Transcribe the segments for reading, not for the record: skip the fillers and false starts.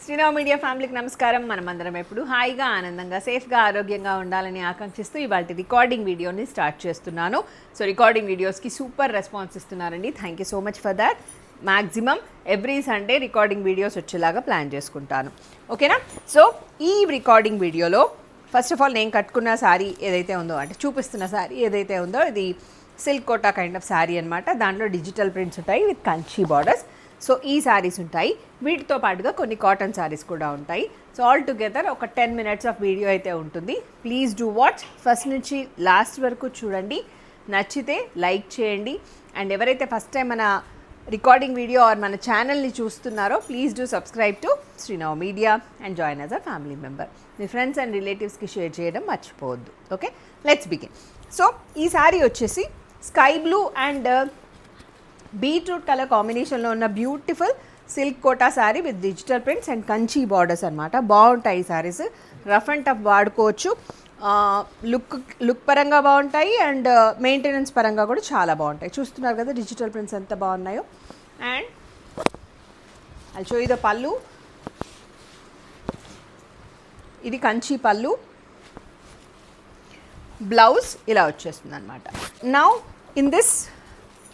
Sriram media ఫ్యామిలీకి నమస్కారం. మనమందరం ఎప్పుడు హాయిగా ఆనందంగా సేఫ్గా ఆరోగ్యంగా ఉండాలని ఆకాంక్షిస్తూ ఇవాళ రికార్డింగ్ వీడియోని స్టార్ట్ చేస్తున్నాను. సో రికార్డింగ్ వీడియోస్కి సూపర్ రెస్పాన్స్ ఇస్తున్నారండి. Thank you so much for that. Maximum every Sunday recording videos వచ్చేలాగా ప్లాన్ చేసుకుంటాను. ఓకేనా? సో ఈ రికార్డింగ్ వీడియోలో ఫస్ట్ ఆఫ్ ఆల్ నేను కట్టుకున్న శారీ ఏదైతే ఉందో, అంటే చూపిస్తున్న శారీ ఏదైతే ఉందో, ఇది silk Kota kind of sari అనమాట. దాంట్లో డిజిటల్ ప్రింట్స్ ఉంటాయి విత్ కంచి బార్డర్స్. సో ఈ శారీస్ ఉంటాయి. వీటితో పాటుగా కొన్ని కాటన్ శారీస్ కూడా ఉంటాయి. సో ఆల్ టుగెదర్ ఒక 10 minutes ఆఫ్ వీడియో అయితే ఉంటుంది. Please do watch. ఫస్ట్ నుంచి లాస్ట్ వరకు చూడండి. నచ్చితే లైక్ చేయండి. అండ్ ఎవరైతే ఫస్ట్ టైం మన రికార్డింగ్ వీడియో ఆర్ మన ఛానల్ని చూస్తున్నారో please do subscribe to Sriram media and join as a family member. మీ ఫ్రెండ్స్ అండ్ రిలేటివ్స్కి షేర్ చేయడం మర్చిపోవద్దు. Okay, let's begin. సో ఈ శారీ వచ్చేసి sky blue and beetroot colour కాంబినేషన్లో ఉన్న beautiful silk Kota sari with digital prints and Kanchi borders అనమాట. బాగుంటాయి ఈ శారీస్. రఫ్ అండ్ టఫ్ వాడుకోవచ్చు. లుక్ పరంగా బాగుంటాయి అండ్ మెయింటెనెన్స్ పరంగా కూడా చాలా బాగుంటాయి. చూస్తున్నారు కదా డిజిటల్ ప్రింట్స్ ఎంత బాగున్నాయో. And I'll show you the పళ్ళు. ఇది కంచి పళ్ళు. బ్లౌజ్ ఇలా వచ్చేస్తుంది అనమాట. Now in this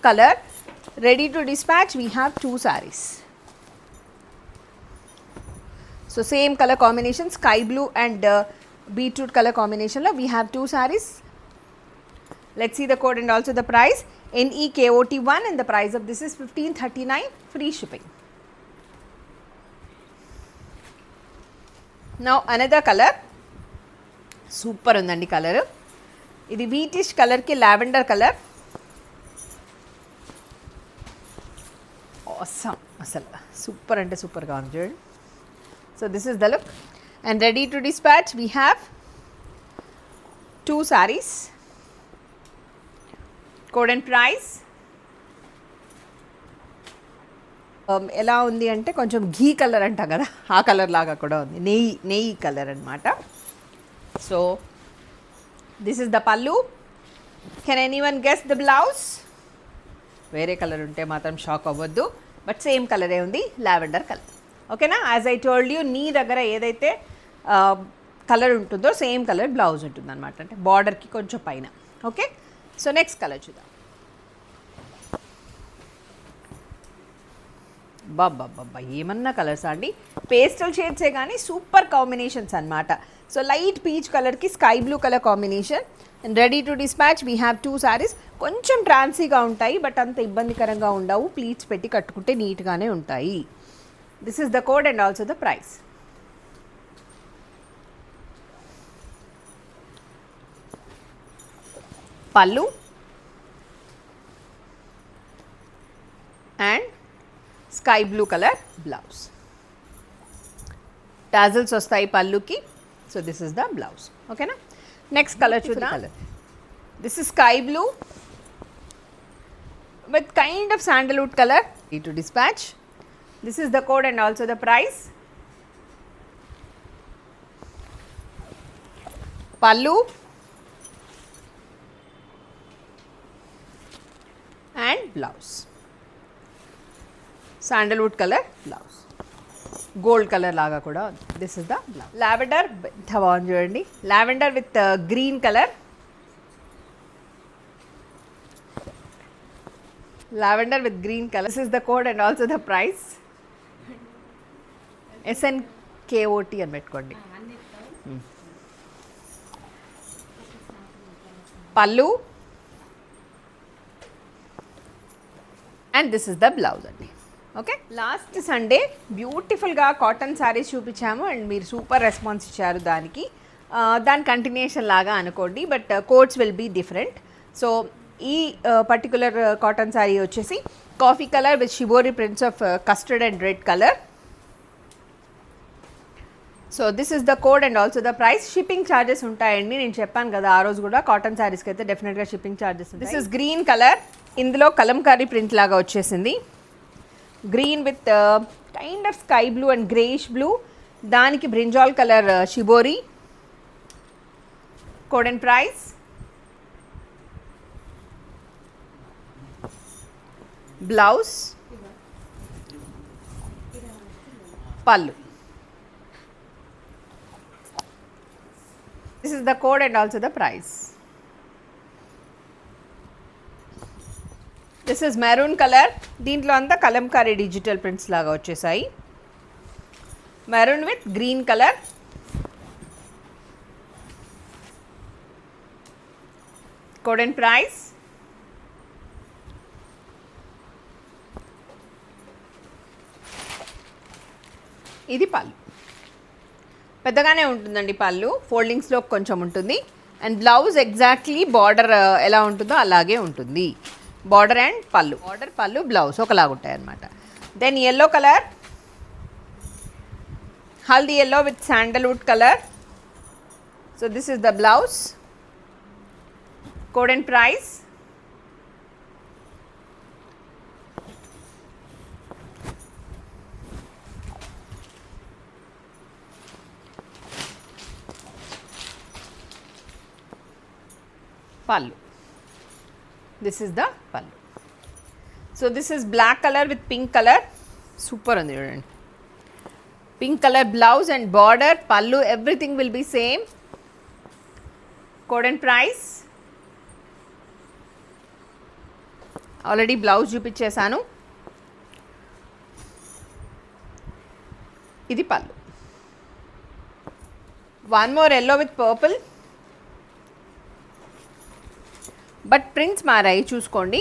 colour ready to dispatch we have 2 sarees. So same color combination, sky blue and beetroot color combination lo we have 2 sarees. Let's see the code and also the price. NEKOT1 and the price of this is 1539, free shipping. Now another color, super undandi color. Idi wheatish color ki lavender color. Awesome, asala super ante super ga undi chudandi. So this is the look and ready to dispatch we have 2 sarees. Code and price ఎలా ఉంది అంటే కొంచెం ఘీ colour అంట కదా, ఆ colour లాగా కూడా ఉంది. నెయ్యి కలర్ అనమాట. సో దిస్ ఇస్ ద పల్లు. Can anyone guess the blouse? వేరే కలర్ ఉంటే మాత్రం షాక్ అవ్వద్దు, బట్ సేమ్ కలరే ఉంది, లావెండర్ కలర్. ఓకేనా? యాజ్ ఐ టోల్డ్ యూ, నీ దగ్గర ఏదైతే కలర్ ఉంటుందో సేమ్ కలర్ బ్లౌజ్ ఉంటుంది అనమాట, అంటే బార్డర్కి కొంచెం పైన. ఓకే, సో నెక్స్ట్ కలర్ చూద్దాం. బాబ్బా ఏమన్నా కలర్స్ అండి, పేస్టల్ షేడ్సే కానీ సూపర్ కాంబినేషన్స్ అనమాట. సో లైట్ పీచ్ కలర్కి sky blue colour combination. And ready to dispatch we have 2 sarees. కొంచెం ట్రాన్సీగా ఉంటాయి బట్ అంత ఇబ్బందికరంగా ఉండవు. ప్లీట్స్ పెట్టి కట్టుకుంటే నీట్గానే ఉంటాయి. This is the code and also the price. పళ్ళు and sky blue colour blouse. Tassels వస్తాయి పళ్ళుకి. So this is the blouse. ఓకేనా? నెక్స్ట్ కలర్ చూద్దాం. This is sky blue with kind of sandalwood color. Ready to dispatch. This is the code and also the price. Pallu and blouse. Sandalwood color blouse. Gold color laga kuda. This is the blouse. Lavender బాగుంది చూడండి. Lavender with green color. Lavender with green color. This is the code and also the price. SNKOT అని పెట్టుకోండి. పల్లు and this is the blouse అండి. Okay, last Sunday బ్యూటిఫుల్గా cotton saris చూపించాము and మీరు super response ఇచ్చారు. దాని కంటిన్యూషన్ లాగా అనుకోండి, but codes will be different. So ఈ పర్టికులర్ కాటన్ శారీ వచ్చేసి coffee colour with shibori prints of custard and red colour. So this is the code and also the price. Shipping charges ఉంటాయండి, నేను చెప్పాను కదా ఆ రోజు కూడా. కాటన్ శారీస్కి అయితే డెఫినెట్గా షిప్పింగ్ ఛార్జెస్ ఉంటాయి. This is green colour. ఇందులో కలంకారీ ప్రింట్ లాగా వచ్చేసింది. Green with kind of sky blue and greyish blue. దానికి brinjal colour shibori. Code and price. Blouse, పళ్ళు. This is the code and also the price. This is maroon colour. దీంట్లో అంతా Kalamkari digital prints లాగా వచ్చేసాయి. Maroon with green colour. Code and price. ఇది పళ్ళు. పెద్దగానే ఉంటుందండి పళ్ళు, ఫోల్డింగ్స్లో కొంచెం ఉంటుంది. అండ్ బ్లౌజ్ ఎగ్జాక్ట్లీ బార్డర్ ఎలా ఉంటుందో అలాగే ఉంటుంది. Border and pallu, border pallu blouse ఒకలాగా ఉంటాయి అన్నమాట. Then yellow colour, haldi yellow with sandalwood colour. So this is the blouse. Code and price. pallu. This is the pallu. So this is black color with pink color. Super undi chudandi. Pink color blouse and border, pallu, everything will be same. Code and price. Already blouse చూపించేసాను. ఇది pallu. One more yellow with purple. But prints మారాయి చూసుకోండి.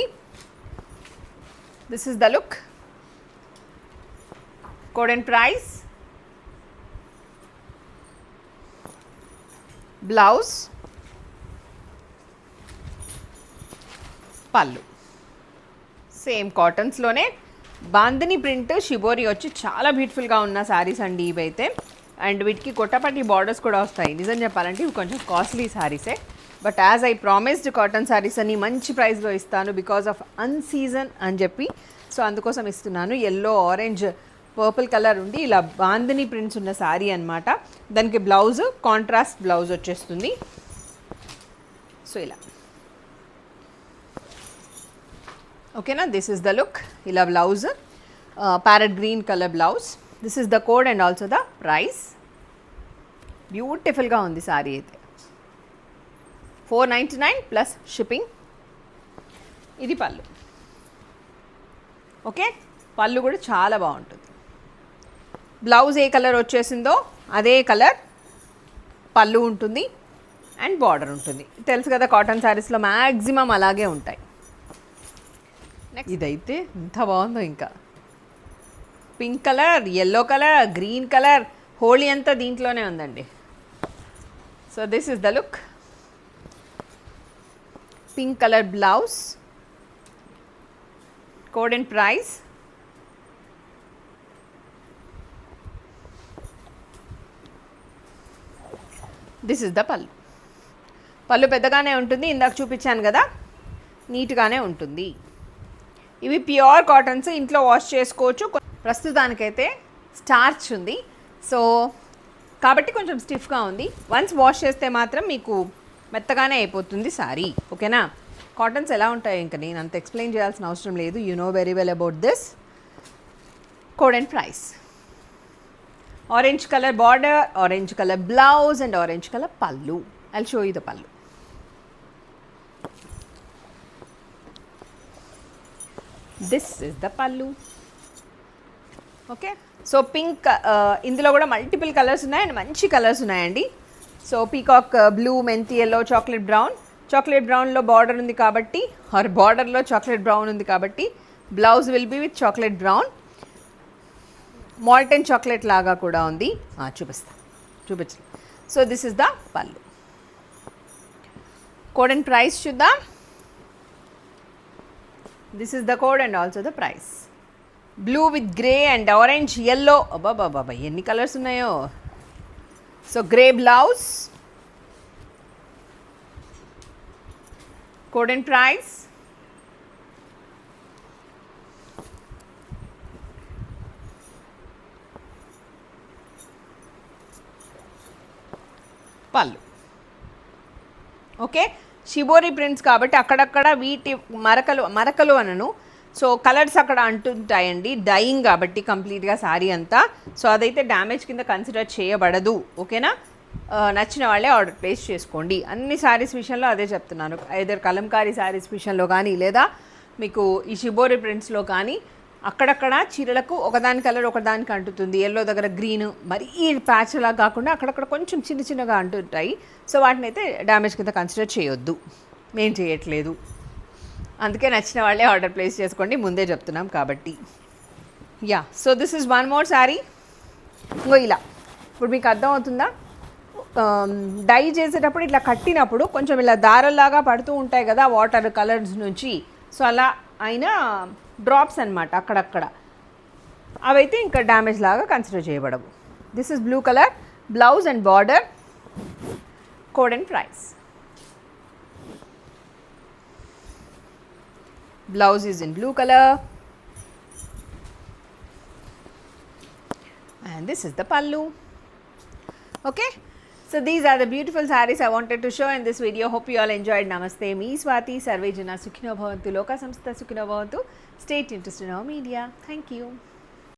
This is the look. Code and price. Blouse, పళ్ళు same కాటన్స్లోనే. Bandhani print shibori వచ్చి చాలా బ్యూటిఫుల్గా ఉన్న శారీస్ అండి ఇవైతే. అండ్ వీటికి కొట్టపట్టి బార్డర్స్ కూడా వస్తాయి. నిజం చెప్పాలంటే ఇవి కొంచెం కాస్ట్లీ శారీసే. But as I promised cotton saris అని మంచి ప్రైస్లో ఇస్తాను బికాస్ ఆఫ్ అన్సీజన్ అని చెప్పి. సో అందుకోసం ఇస్తున్నాను. ఎల్లో, ఆరెంజ్, పర్పుల్ కలర్ ఉండి ఇలా బాందిని ప్రింట్స్ ఉన్న శారీ అనమాట. దానికి బ్లౌజ్ కాంట్రాస్ట్ బ్లౌజ్ వచ్చేస్తుంది. సో ఇలా ఓకేనా. This is the look. ఇలా blouse parrot green colour blouse. This is the code and also the price. బ్యూటిఫుల్గా ఉంది శారీ అయితే. 499 ప్లస్ షిప్పింగ్. ఇది పళ్ళు. ఓకే, పళ్ళు కూడా చాలా బాగుంటుంది. బ్లౌజ్ ఏ కలర్ వచ్చేసిందో అదే కలర్ పళ్ళు ఉంటుంది అండ్ బార్డర్ ఉంటుంది. తెలుసు కదా కాటన్ శారీస్లో మ్యాక్సిమం అలాగే ఉంటాయి. నెక్స్ట్ ఇదైతే ఎంత బాగుందో. ఇంకా pink colour, yellow colour, green colour, Holi అంతా దీంట్లోనే ఉందండి. So this is the look. Pink color blouse. Code and price. This is the pallu. పళ్ళు పెద్దగానే ఉంటుంది. ఇందాక చూపించాను కదా, నీట్గానే ఉంటుంది. ఇవి ప్యూర్ కాటన్స్, ఇంట్లో వాష్ చేసుకోవచ్చు. ప్రస్తుతానికైతే స్టార్చ్ ఉంది, సో కాబట్టి కొంచెం స్టిఫ్గా ఉంది. వన్స్ వాష్ చేస్తే మాత్రం మీకు మెత్తగానే అయిపోతుంది సారీ. ఓకేనా. కాటన్స్ ఎలా ఉంటాయి ఇంకా నేను అంత ఎక్స్ప్లెయిన్ చేయాల్సిన అవసరం లేదు. You know very well about this. Code and price. Orange colour border, orange colour blouse and orange colour పళ్ళు. ఐల్ షో యూ ద పళ్ళు. దిస్ ఇస్ ద పళ్ళు. ఓకే. సో పింక్, ఇందులో కూడా మల్టిపుల్ కలర్స్ ఉన్నాయి and మంచి colours ఉన్నాయండి. So peacock blue, మెంతి yellow, chocolate brown. Chocolate బ్రౌన్లో బార్డర్ ఉంది కాబట్టి, ఆర్ బార్డర్లో చాక్లెట్ బ్రౌన్ ఉంది కాబట్టి blouse will be with chocolate brown. మాల్టన్ చాక్లెట్ లాగా కూడా ఉంది. చూపించండి. సో దిస్ ఇస్ ద పళ్ళు. కోడ్ అండ్ ప్రైస్ చూద్దాం. This is the code and also the price. Blue with grey and orange, yellow. అబ్బాబాబా ఎన్ని కలర్స్ ఉన్నాయో. So grey blouse. Code and price. పళ్ళు. ఓకే. షిబోరి ప్రింట్స్ కాబట్టి అక్కడక్కడ వీటి మరకలు అనను. సో కలర్స్ అక్కడ అంటుంటాయండి, డైయింగ్ కాబట్టి కంప్లీట్గా శారీ అంతా. సో అదైతే డ్యామేజ్ కింద కన్సిడర్ చేయబడదు. ఓకేనా. నచ్చిన వాళ్ళే ఆర్డర్ ప్లేస్ చేసుకోండి. అన్ని శారీస్ విషయంలో అదే చెప్తున్నాను. ఐదర్ కలంకారీ శారీస్ విషయంలో కానీ లేదా మీకు ఈ షిబోరి ప్రింట్స్లో కానీ అక్కడక్కడ చీరలకు ఒకదాని కలర్ ఒకదానికి అంటుతుంది. ఎల్లో దగ్గర గ్రీన్ మరీ ప్యాచ్ అలా కాకుండా అక్కడక్కడ కొంచెం చిన్న చిన్నగా అంటుంటాయి. సో వాటిని అయితే డ్యామేజ్ కింద కన్సిడర్ చేయొద్దు, మేము చేయట్లేదు. అందుకే నచ్చిన వాళ్ళే ఆర్డర్ ప్లేస్ చేసుకోండి, ముందే చెప్తున్నాం కాబట్టి. Yeah, so this is one more sari. ఇంకో ఇలా ఇప్పుడు మీకు అర్థం అవుతుందా, డై చేసేటప్పుడు ఇట్లా కట్టినప్పుడు కొంచెం ఇలా దారల్లాగా పడుతూ ఉంటాయి కదా వాటర్ కలర్స్ నుంచి. సో అలా అయినా డ్రాప్స్ అనమాట అక్కడక్కడ, అవైతే ఇంకా డ్యామేజ్ లాగా కన్సిడర్ చేయబడవు. This is blue colour, blouse and border, code and price. Blouse is in blue colour and this is the pallu. Okay, so these are the beautiful sarees I wanted to show in this video. Hope you all enjoyed. Namaste, me Swati. Sarve jana sukhino bhavantu, loka samstha sukhino bhavantu. Stay tuned to Snow Media. Thank you.